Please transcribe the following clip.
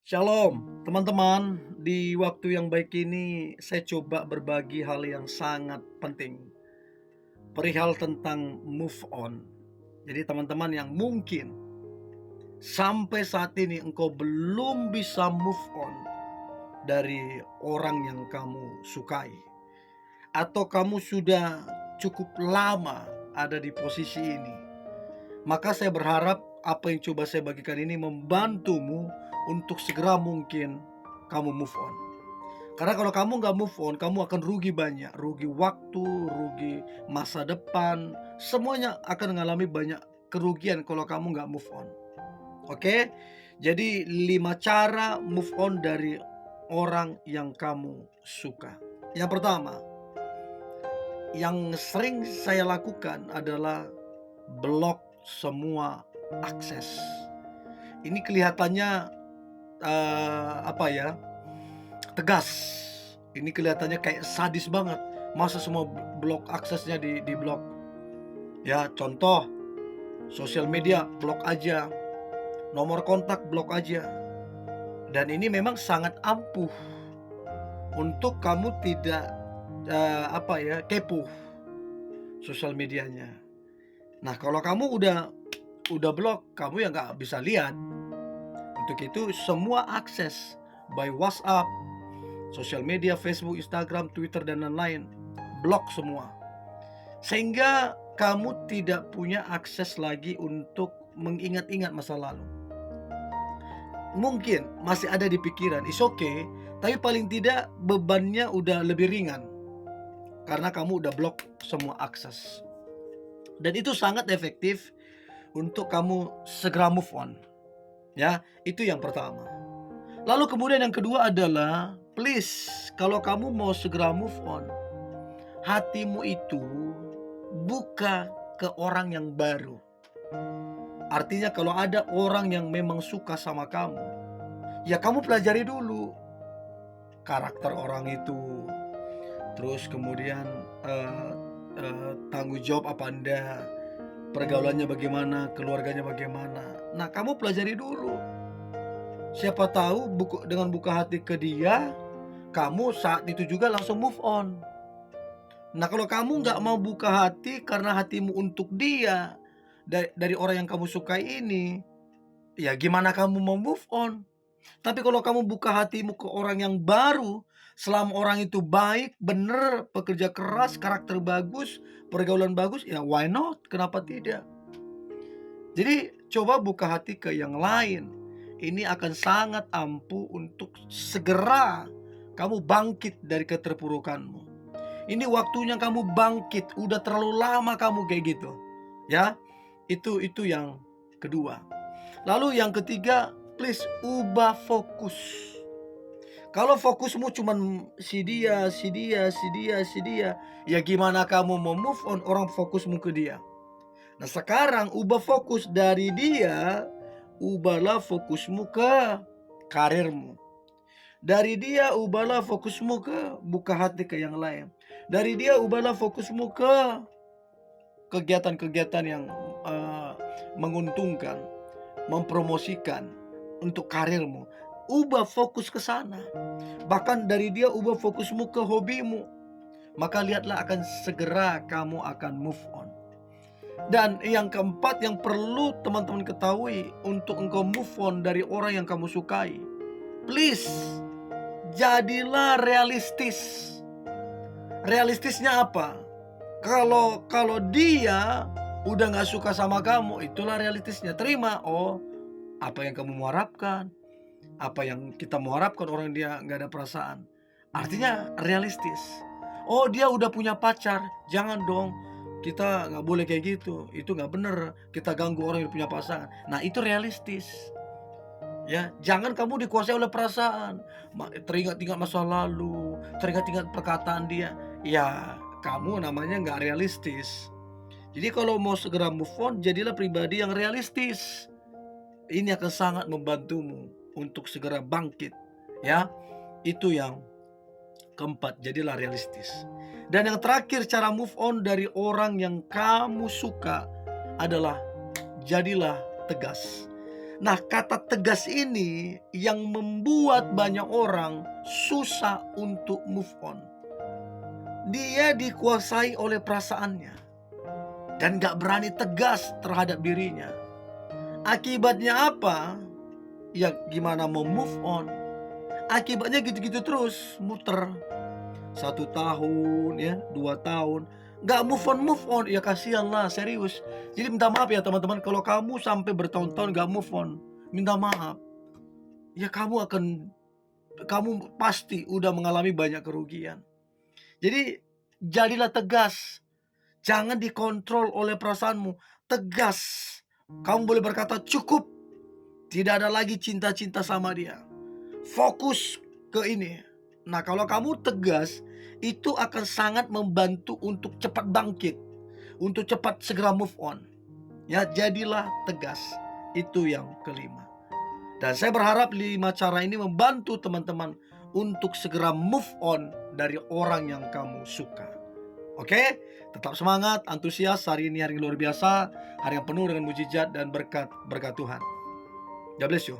Shalom, teman-teman. Di waktu yang baik ini, saya coba berbagi hal yang sangat penting, perihal tentang move on. Jadi, teman-teman yang mungkin sampai saat ini engkau belum bisa move on dari orang yang kamu sukai, atau kamu sudah cukup lama ada di posisi ini, maka saya berharap apa yang coba saya bagikan ini membantumu untuk segera mungkin kamu move on. Karena kalau kamu nggak move on, kamu akan rugi banyak, rugi waktu, rugi masa depan, semuanya akan mengalami banyak kerugian kalau kamu nggak move on. Oke? Jadi 5 cara move on dari orang yang kamu suka. Yang pertama, yang sering saya lakukan adalah blok semua akses. Ini kelihatannya apa ya, tegas. Ini kelihatannya kayak sadis banget. Masa semua blok aksesnya di blok. Ya, contoh, sosial media blok aja, nomor kontak blok aja. Dan ini memang sangat ampuh untuk kamu tidak apa ya, kepo sosial medianya. Nah, kalau kamu udah blok, kamu ya nggak bisa lihat. Untuk itu semua akses by WhatsApp, sosial media, Facebook, Instagram, Twitter, dan lain-lain, blok semua. Sehingga kamu tidak punya akses lagi untuk mengingat-ingat masa lalu. Mungkin masih ada di pikiran, is okay, tapi paling tidak bebannya udah lebih ringan. Karena kamu udah blok semua akses. Dan itu sangat efektif untuk kamu segera move on. Ya, itu yang pertama. Lalu kemudian yang kedua adalah, please, kalau kamu mau segera move on, hatimu itu buka ke orang yang baru. Artinya kalau ada orang yang memang suka sama kamu, ya kamu pelajari dulu karakter orang itu. Terus kemudian tanggung jawab apa enggak, pergaulannya bagaimana, keluarganya bagaimana. Nah, kamu pelajari dulu. Siapa tahu dengan buka hati ke dia, kamu saat itu juga langsung move on. Nah, kalau kamu nggak mau buka hati karena hatimu untuk dia, dari orang yang kamu sukai ini, ya gimana kamu mau move on? Tapi kalau kamu buka hatimu ke orang yang baru, selama orang itu baik, bener, pekerja keras, karakter bagus, pergaulan bagus, ya why not? Kenapa tidak? Jadi coba buka hati ke yang lain. Ini akan sangat ampuh untuk segera kamu bangkit dari keterpurukanmu. Ini waktunya kamu bangkit, udah terlalu lama kamu kayak gitu. Ya, itu yang kedua. Lalu yang ketiga, please ubah fokus. Kalau fokusmu cuman si dia, si dia, si dia, si dia, ya gimana kamu mau move on orang fokusmu ke dia? Nah, sekarang ubah fokus dari dia, ubahlah fokusmu ke karirmu. Dari dia ubahlah fokusmu ke buka hati ke yang lain. Dari dia ubahlah fokusmu ke kegiatan-kegiatan yang menguntungkan, mempromosikan untuk karirmu. Ubah fokus ke sana. Bahkan dari dia ubah fokusmu ke hobimu. Maka lihatlah akan segera kamu akan move on. Dan yang keempat yang perlu teman-teman ketahui untuk engkau move on dari orang yang kamu sukai, please, jadilah realistis. Realistisnya apa? Kalau dia udah nggak suka sama kamu, itulah realistisnya. Terima, oh, apa yang kamu mau harapkan, apa yang kita mau harapkan orang dia nggak ada perasaan. Artinya realistis. Oh, dia udah punya pacar, jangan dong. Kita nggak boleh kayak gitu. Itu nggak bener. Kita ganggu orang yang punya pasangan. Nah, itu realistis. Ya, jangan kamu dikuasai oleh perasaan. Teringat-ingat masa lalu, teringat-ingat perkataan dia. Ya, kamu namanya nggak realistis. Jadi kalau mau segera move on, jadilah pribadi yang realistis. Ini akan sangat membantumu untuk segera bangkit. Ya, itu yang keempat, jadilah realistis. Dan yang terakhir, cara move on dari orang yang kamu suka adalah jadilah tegas. Nah, kata tegas ini yang membuat banyak orang susah untuk move on. Dia dikuasai oleh perasaannya dan gak berani tegas terhadap dirinya. Akibatnya apa? Ya gimana mau move on? Akibatnya gitu-gitu terus, muter. 1 tahun ya, 2 tahun, nggak move on, ya kasihan lah, serius. Jadi minta maaf ya teman-teman, kalau kamu sampai bertahun-tahun nggak move on, minta maaf. Ya kamu pasti udah mengalami banyak kerugian. Jadi jadilah tegas, jangan dikontrol oleh perasaanmu, tegas. Kamu boleh berkata cukup, tidak ada lagi cinta-cinta sama dia. Fokus ke ini. Nah, kalau kamu tegas, itu akan sangat membantu untuk cepat bangkit, untuk cepat segera move on. Ya, jadilah tegas. Itu yang kelima. Dan saya berharap 5 cara ini membantu teman-teman untuk segera move on dari orang yang kamu suka. Oke? Tetap semangat, antusias. Hari ini hari yang luar biasa, hari yang penuh dengan mujizat dan berkat Tuhan. God bless you.